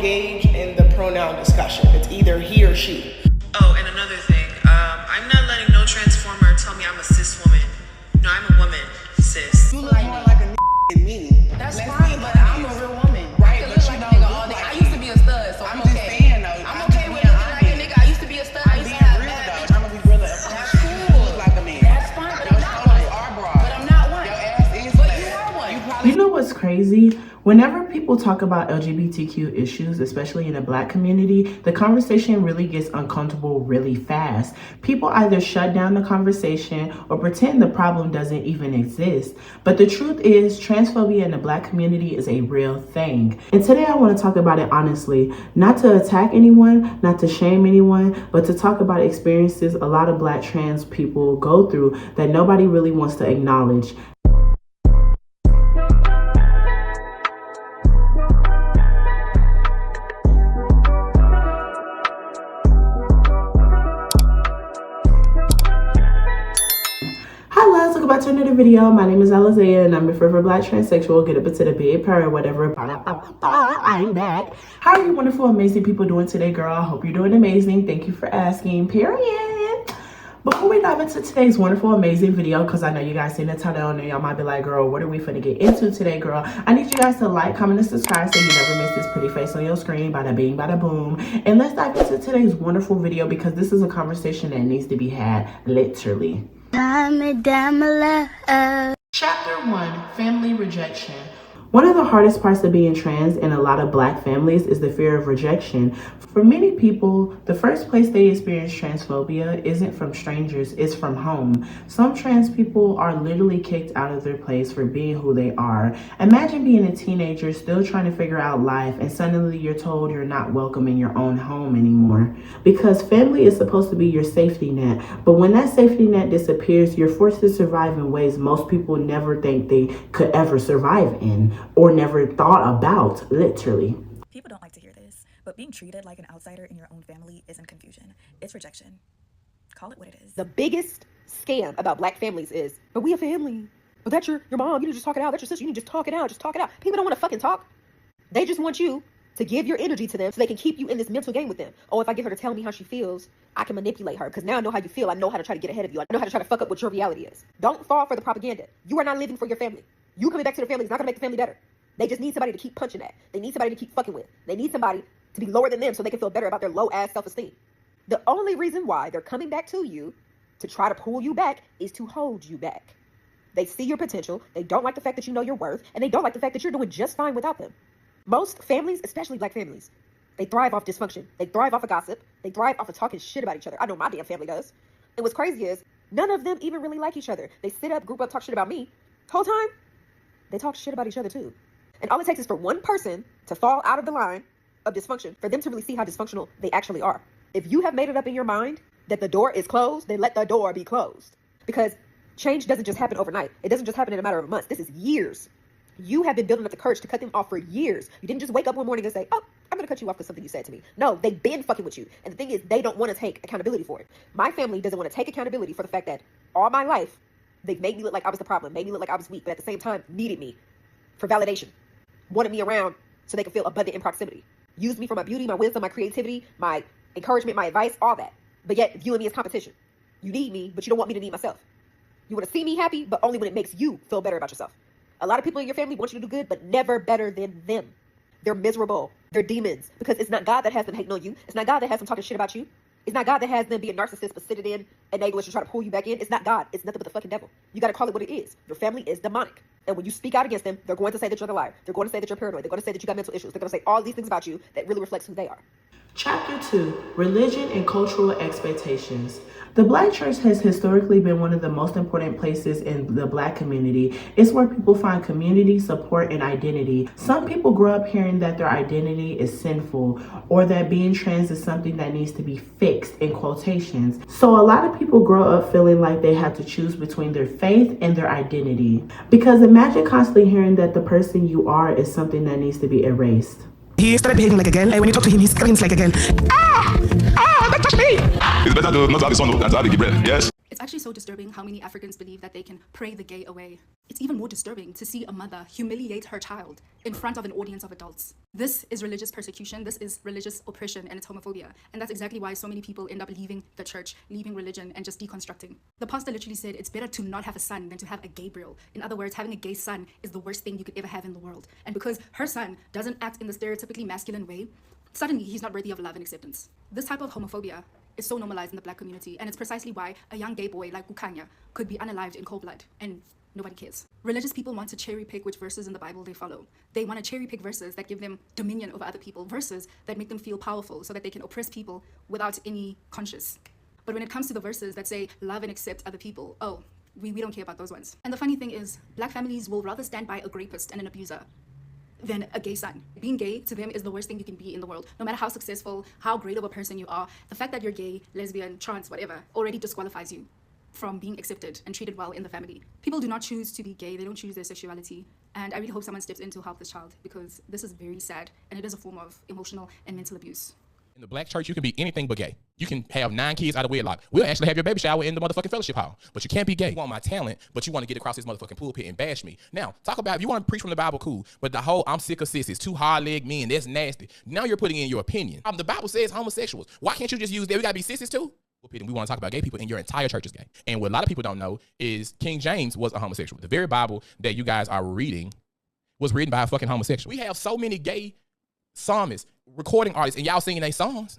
engage in the pronoun discussion. It's either he or she. Oh, and another thing, I'm not letting no transformer tell me I'm a cis woman. No, I'm a woman, cis. You look more like a than me. That's fine, but I'm a real woman. Right, I but look you like a don't nigga look all day. like I used to be a stud, so I'm just okay. saying though. I'm okay with looking like a nigga. I used to be a stud. I I'm used being to have real bad though. bitches. Trying to be real. That's cool. Look like a man. That's fine, but I'm not one. But I'm not one. Your ass is But flat. you are one. You know what's crazy? Whenever people talk about LGBTQ issues, especially in the Black community, the conversation really gets uncomfortable really fast. People either shut down the conversation or pretend the problem doesn't even exist. But the truth is, transphobia in the Black community is a real thing. And today I want to talk about it honestly, not to attack anyone, not to shame anyone, but to talk about experiences a lot of Black trans people go through that nobody really wants to acknowledge. Welcome back to another video. My name is Alizea and I'm a forever Black transsexual. Get up into the bed, purr, whatever. I'm back. How are you wonderful, amazing people doing today, girl? I hope you're doing amazing. Thank you for asking, period. Before we dive into today's wonderful, amazing video, because I know you guys seen the title and y'all might be like, girl, what are we finna get into today, girl? I need you guys to like, comment, and subscribe so you never miss this pretty face on your screen. Bada bing, bada boom. And let's dive into today's wonderful video because this is a conversation that needs to be had literally. Chapter 1, Family Rejection. One of the hardest parts of being trans in a lot of Black families is the fear of rejection. For many people, the first place they experience transphobia isn't from strangers, it's from home. Some trans people are literally kicked out of their place for being who they are. Imagine being a teenager still trying to figure out life and suddenly you're told you're not welcome in your own home anymore. Because family is supposed to be your safety net, but when that safety net disappears, you're forced to survive in ways most people never think they could ever survive in. Or never thought about, literally. People don't like to hear this, but being treated like an outsider in your own family isn't confusion. It's rejection. Call it what it is. The biggest scam about Black families is, but we a family. But that's your mom. You need to just talk it out. That's your sister. You need to just talk it out. Just talk it out. People don't want to fucking talk. They just want you to give your energy to them so they can keep you in this mental game with them. Oh, if I get her to tell me how she feels, I can manipulate her because now I know how you feel. I know how to try to get ahead of you. I know how to try to fuck up what your reality is. Don't fall for the propaganda. You are not living for your family. You coming back to the family is not going to make the family better. They just need somebody to keep punching at. They need somebody to keep fucking with. They need somebody to be lower than them so they can feel better about their low-ass self-esteem. The only reason why they're coming back to you to try to pull you back is to hold you back. They see your potential. They don't like the fact that you know your worth. And they don't like the fact that you're doing just fine without them. Most families, especially Black families, they thrive off dysfunction. They thrive off of gossip. They thrive off of talking shit about each other. I know my damn family does. And what's crazy is none of them even really like each other. They sit up, group up, talk shit about me. Whole time, they talk shit about each other too. And all it takes is for one person to fall out of the line of dysfunction for them to really see how dysfunctional they actually are. If you have made it up in your mind that the door is closed, then let the door be closed. Because change doesn't just happen overnight. It doesn't just happen in a matter of months. This is years. You have been building up the courage to cut them off for years. You didn't just wake up one morning and say, oh, I'm going to cut you off because something you said to me. No, they've been fucking with you. And the thing is, they don't want to take accountability for it. My family doesn't want to take accountability for the fact that all my life, they've made me look like I was the problem, made me look like I was weak, but at the same time, needed me for validation. Wanted me around so they could feel abundant in proximity. Used me for my beauty, my wisdom, my creativity, my encouragement, my advice, all that. But yet, viewing me as competition. You need me, but you don't want me to need myself. You want to see me happy, but only when it makes you feel better about yourself. A lot of people in your family want you to do good, but never better than them. They're miserable. They're demons. Because it's not God that has them hating on you. It's not God that has them talking shit about you. It's not God that has them be a narcissist, but sit it in, enable us to try to pull you back in. It's not God. It's nothing but the fucking devil. You got to call it what it is. Your family is demonic. And when you speak out against them, they're going to say that you're the liar. They're going to say that you're paranoid. They're going to say that you got mental issues. They're going to say all these things about you that really reflects who they are. Chapter 2, Religion and Cultural Expectations. The Black church has historically been one of the most important places in the Black community. It's where people find community, support, and identity. Some people grow up hearing that their identity is sinful or that being trans is something that needs to be fixed, in quotations. So a lot of people grow up feeling like they have to choose between their faith and their identity. Because imagine constantly hearing that the person you are is something that needs to be erased. He started behaving like a girl. When you talk to him, he screams like a girl. Don't touch me! It's better to not have a son than to have a Gabriel, yes? It's actually so disturbing how many Africans believe that they can pray the gay away. It's even more disturbing to see a mother humiliate her child in front of an audience of adults. This is religious persecution, this is religious oppression, and it's homophobia. And that's exactly why so many people end up leaving the church, leaving religion, and just deconstructing. The pastor literally said it's better to not have a son than to have a Gabriel. In other words, having a gay son is the worst thing you could ever have in the world. And because her son doesn't act in the stereotypically masculine way, suddenly he's not worthy of love and acceptance. This type of homophobia is so normalized in the black community, and it's precisely why a young gay boy like Kukanya could be unalived in cold blood, and nobody cares. Religious people want to cherry pick which verses in the Bible they follow. They want to cherry pick verses that give them dominion over other people, verses that make them feel powerful so that they can oppress people without any conscience. But when it comes to the verses that say love and accept other people, we don't care about those ones. And the funny thing is, black families will rather stand by a rapist and an abuser than a gay son. Being gay to them is the worst thing you can be in the world. No matter how successful, how great of a person you are, the fact that you're gay, lesbian, trans, whatever, already disqualifies you from being accepted and treated well in the family. People do not choose to be gay, they don't choose their sexuality. And I really hope someone steps in to help this child, because this is very sad and it is a form of emotional and mental abuse. In the black church, you can be anything but gay. You can have 9 kids out of wedlock. We'll actually have your baby shower in the motherfucking fellowship hall. But you can't be gay. You want my talent, but you want to get across this motherfucking pulpit and bash me. Now, talk about, if you want to preach from the Bible, cool. But the whole, I'm sick of sissies, 2 hard-legged men, that's nasty. Now you're putting in your opinion. The Bible says homosexuals. Why can't you just use that? We got to be sissies too? We want to talk about gay people, and your entire church is gay. And what a lot of people don't know is King James was a homosexual. The very Bible that you guys are reading was written by a fucking homosexual. We have so many gay psalmists, recording artists, and y'all singing their songs.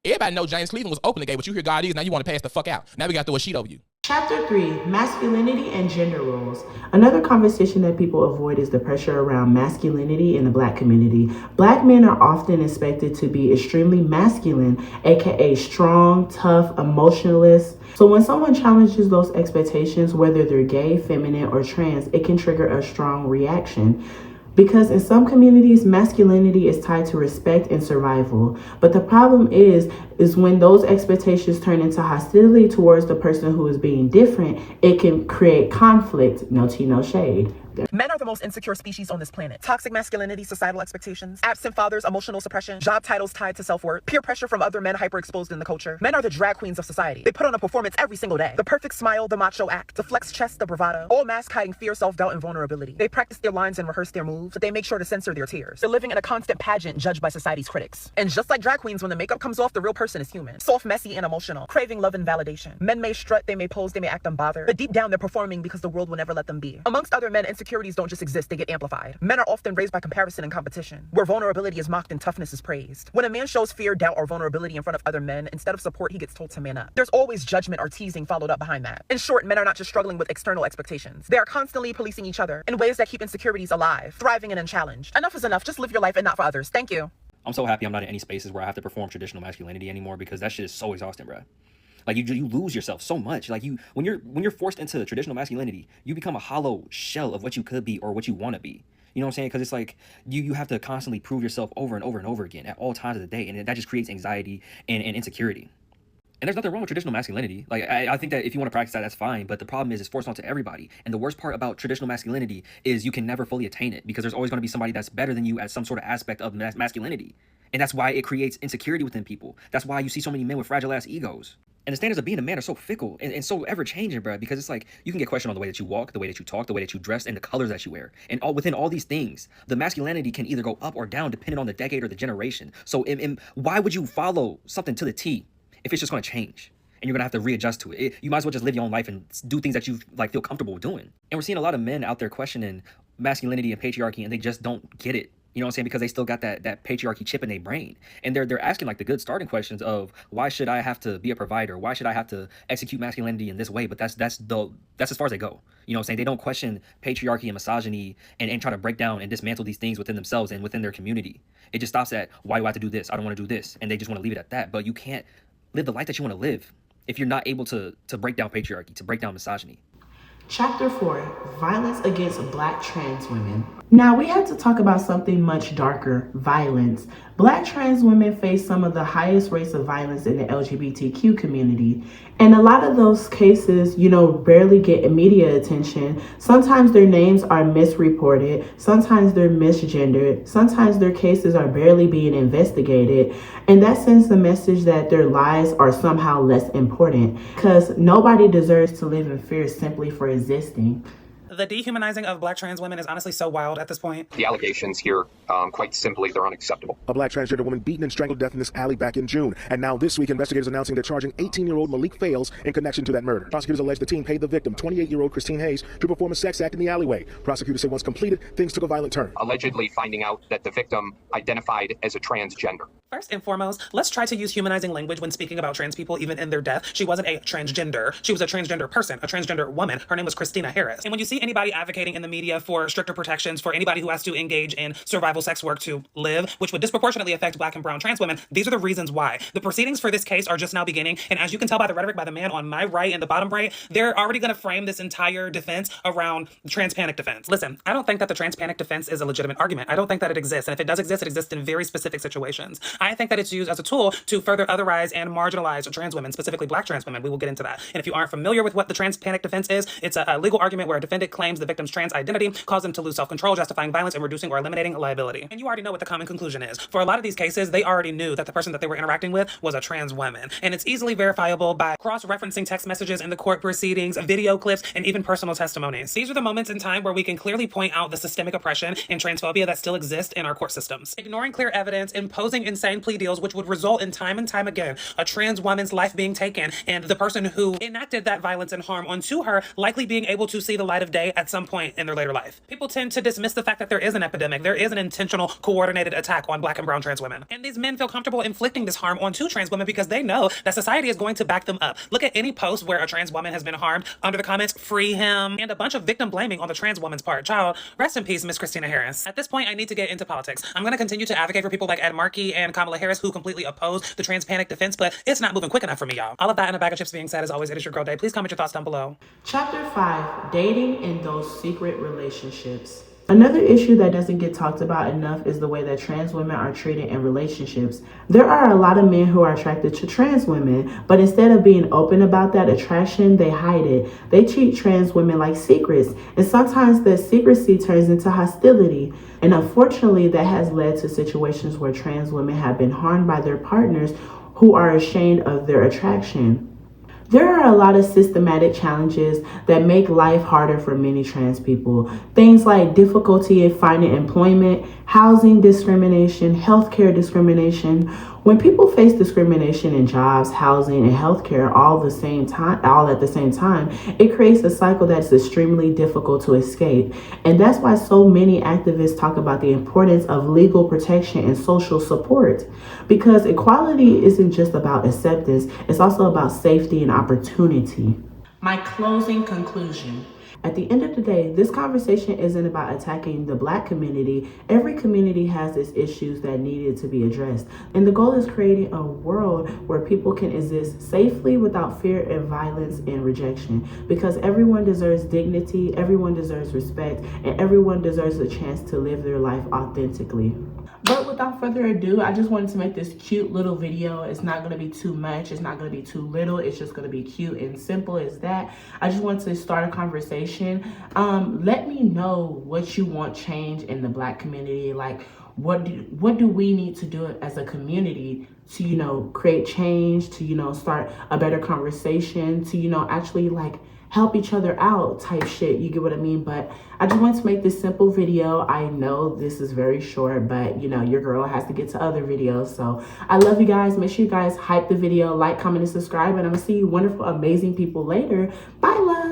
Everybody know James Cleveland was openly gay, but you hear God is, now you want to pass the fuck out. Now we got to throw a sheet over you. Chapter 3, Masculinity and Gender Roles. Another conversation that people avoid is the pressure around masculinity in the black community. Black men are often expected to be extremely masculine, aka strong, tough, emotionless. So when someone challenges those expectations, whether they're gay, feminine, or trans, it can trigger a strong reaction. Because in some communities, masculinity is tied to respect and survival. But the problem is when those expectations turn into hostility towards the person who is being different, it can create conflict. No tea, no shade. Men are the most insecure species on this planet. Toxic masculinity, societal expectations, absent fathers, emotional suppression, job titles tied to self-worth, peer pressure from other men hyperexposed in the culture. Men are the drag queens of society. They put on a performance every single day. The perfect smile, the macho act, the flex chest, the bravado, all mask hiding fear, self-doubt, and vulnerability. They practice their lines and rehearse their moves, but they make sure to censor their tears. They're living in a constant pageant judged by society's critics. And just like drag queens, when the makeup comes off, the real person is human. Soft, messy, and emotional, craving love and validation. Men may strut, they may pose, they may act unbothered, but deep down they're performing because the world will never let them be. Amongst other men, insecurities don't just exist, they get amplified. Men are often raised by comparison and competition, where vulnerability is mocked and toughness is praised. When a man shows fear, doubt, or vulnerability in front of other men, instead of support, he gets told to man up. There's always judgment or teasing followed up behind that. In short, men are not just struggling with external expectations. They are constantly policing each other in ways that keep insecurities alive, thriving, and unchallenged. Enough is enough. Just live your life and not for others. Thank you. I'm so happy I'm not in any spaces where I have to perform traditional masculinity anymore, because that shit is so exhausting, bro. Like, you lose yourself so much. Like, when you're forced into traditional masculinity, you become a hollow shell of what you could be or what you want to be. You know what I'm saying? Because it's like you have to constantly prove yourself over and over and over again at all times of the day. And that just creates anxiety and insecurity. And there's nothing wrong with traditional masculinity. Like, I think that if you want to practice that, that's fine. But the problem is it's forced onto everybody. And the worst part about traditional masculinity is you can never fully attain it, because there's always going to be somebody that's better than you at some sort of aspect of masculinity. And that's why it creates insecurity within people. That's why you see so many men with fragile ass egos. And the standards of being a man are so fickle and so ever-changing, bro, because it's like you can get questioned on the way that you walk, the way that you talk, the way that you dress, and the colors that you wear. And within all these things, the masculinity can either go up or down depending on the decade or the generation. So why would you follow something to the T if it's just going to change? And you're going to have to readjust to it. You might as well just live your own life and do things that you feel comfortable with doing. And we're seeing a lot of men out there questioning masculinity and patriarchy, and they just don't get it. You know what I'm saying? Because they still got that patriarchy chip in their brain. And they're asking like the good starting questions of, why should I have to be a provider? Why should I have to execute masculinity in this way? But that's as far as they go. You know what I'm saying? They don't question patriarchy and misogyny and try to break down and dismantle these things within themselves and within their community. It just stops at, why do I have to do this? I don't want to do this. And they just want to leave it at that. But you can't live the life that you want to live if you're not able to break down patriarchy, to break down misogyny. Chapter 4, Violence Against Black Trans Women. Now we have to talk about something much darker, violence. Black trans women face some of the highest rates of violence in the LGBTQ community. And a lot of those cases, barely get media attention. Sometimes their names are misreported. Sometimes they're misgendered. Sometimes their cases are barely being investigated. And that sends the message that their lives are somehow less important, because nobody deserves to live in fear simply for existing. The dehumanizing of Black trans women is honestly so wild at this point. The allegations here, quite simply, they're unacceptable. A Black transgender woman beaten and strangled to death in this alley back in June. And now this week, investigators announcing they're charging 18-year-old Malik Fales in connection to that murder. Prosecutors allege the teen paid the victim, 28-year-old Christine Hayes, to perform a sex act in the alleyway. Prosecutors say once completed, things took a violent turn. Allegedly finding out that the victim identified as a transgender. First and foremost, let's try to use humanizing language when speaking about trans people, even in their death. She wasn't a transgender. She was a transgender person, a transgender woman. Her name was Christina Harris. And when you see anybody advocating in the media for stricter protections for anybody who has to engage in survival sex work to live, which would disproportionately affect Black and brown trans women, these are the reasons why. The proceedings for this case are just now beginning. And as you can tell by the rhetoric by the man on my right and the bottom right, they're already going to frame this entire defense around trans panic defense. Listen, I don't think that the trans panic defense is a legitimate argument. I don't think that it exists. And if it does exist, it exists in very specific situations. I think that it's used as a tool to further otherize and marginalize trans women, specifically Black trans women. We will get into that. And if you aren't familiar with what the trans panic defense is, it's a legal argument where a defendant claims the victim's trans identity caused them to lose self-control, justifying violence and reducing or eliminating liability. And you already know what the common conclusion is. For a lot of these cases, they already knew that the person that they were interacting with was a trans woman. And it's easily verifiable by cross-referencing text messages in the court proceedings, video clips, and even personal testimonies. These are the moments in time where we can clearly point out the systemic oppression and transphobia that still exists in our court systems. Ignoring clear evidence, imposing insane plea deals, which would result in time and time again a trans woman's life being taken, and the person who enacted that violence and harm onto her likely being able to see the light of day at some point in their later life. People tend to dismiss the fact that there is an epidemic, there is an intentional, coordinated attack on Black and brown trans women. And these men feel comfortable inflicting this harm onto trans women because they know that society is going to back them up. Look at any post where a trans woman has been harmed. Under the comments, free him, and a bunch of victim blaming on the trans woman's part. Child, rest in peace, Miss Christina Harris. At this point, I need to get into politics. I'm going to continue to advocate for people like Ed Markey and Kamala Harris who completely oppose the trans panic defense, but it's not moving quick enough for me, y'all. All of that and a bag of chips being said, as always, it is your girl Day. Please comment your thoughts down below. Chapter 5, Dating in Those Secret Relationships. Another issue that doesn't get talked about enough is the way that trans women are treated in relationships. There are a lot of men who are attracted to trans women, but instead of being open about that attraction, they hide it. They treat trans women like secrets, and sometimes that secrecy turns into hostility. And unfortunately, that has led to situations where trans women have been harmed by their partners who are ashamed of their attraction. There are a lot of systematic challenges that make life harder for many trans people. Things like difficulty in finding employment, housing discrimination, healthcare discrimination. When people face discrimination in jobs, housing, and healthcare all at the same time, it creates a cycle that's extremely difficult to escape. And that's why so many activists talk about the importance of legal protection and social support. Because equality isn't just about acceptance, it's also about safety and opportunity. My closing conclusion. At the end of the day, this conversation isn't about attacking the Black community. Every community has its issues that needed to be addressed. And the goal is creating a world where people can exist safely without fear and violence and rejection. Because everyone deserves dignity, everyone deserves respect, and everyone deserves a chance to live their life authentically. But without further ado, I just wanted to make this cute little video. It's not going to be too much. It's not going to be too little. It's just going to be cute and simple as that. I just want to start a conversation. Let me know what you want change in the Black community. Like, what do we need to do as a community to, create change, to, start a better conversation, to, actually help each other out type shit, you get what I mean? But I just wanted to make this simple video. I know this is very short, but your girl has to get to other videos. So I love you guys. Make sure you guys hype the video, like, comment, and subscribe, and I'm gonna see you wonderful, amazing people later. Bye, love.